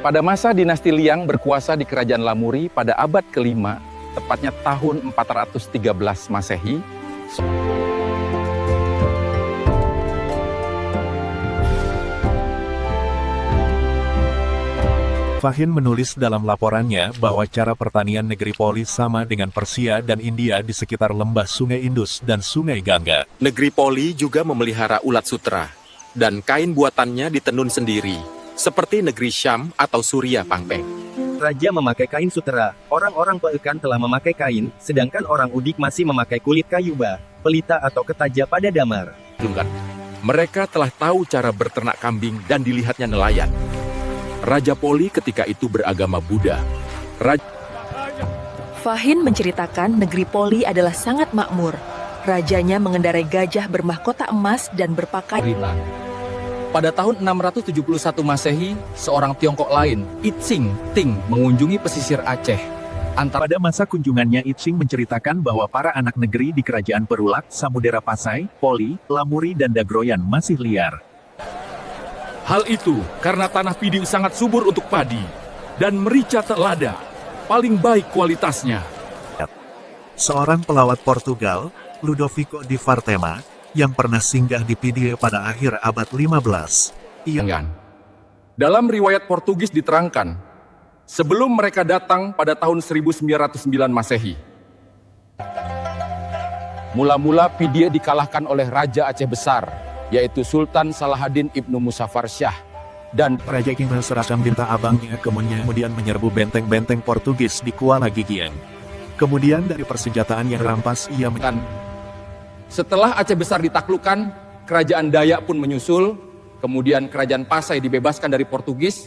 Pada masa dinasti Liang berkuasa di Kerajaan Lamuri pada abad ke-5, tepatnya tahun 413 Masehi, Fahim menulis dalam laporannya bahwa cara pertanian negeri Polis sama dengan Persia dan India di sekitar lembah Sungai Indus dan Sungai Gangga. Negeri Poli juga memelihara ulat sutra, dan kain buatannya ditenun sendiri, seperti negeri Syam atau Suria Pangpeng. Raja memakai kain sutera, orang-orang Peekan telah memakai kain, sedangkan orang Udik masih memakai kulit kayuba, pelita atau ketaja pada damar. Mereka telah tahu cara berternak kambing dan dilihatnya nelayan. Raja Poli ketika itu beragama Buddha. Fahim menceritakan negeri Poli adalah sangat makmur. Rajanya mengendarai gajah bermahkota emas dan berpakaian. pada tahun 671 Masehi, seorang Tiongkok lain, Itsing Ting, mengunjungi pesisir Aceh. Pada masa kunjungannya, Itsing menceritakan bahwa para anak negeri di kerajaan Perulak, Samudera Pasai, Poli, Lamuri dan Dagroyan masih liar. Hal itu karena tanah Pidi sangat subur untuk padi, dan merica telada, paling baik kualitasnya. Seorang pelawat Portugal, Ludovico di Vartema, yang pernah singgah di Pidi pada akhir abad 15. Dalam riwayat Portugis diterangkan, sebelum mereka datang pada tahun 1909 Masehi, mula-mula Pidi dikalahkan oleh Raja Aceh Besar, yaitu Sultan Salahaddin Ibnu Muzaffar Shah, dan Raja King seragam bintang abangnya kemudian menyerbu benteng-benteng Portugis di Kuala Gigian. Kemudian dari persenjataan yang rampas ia setelah Aceh Besar ditaklukkan, kerajaan Dayak pun menyusul, kemudian kerajaan Pasai dibebaskan dari Portugis.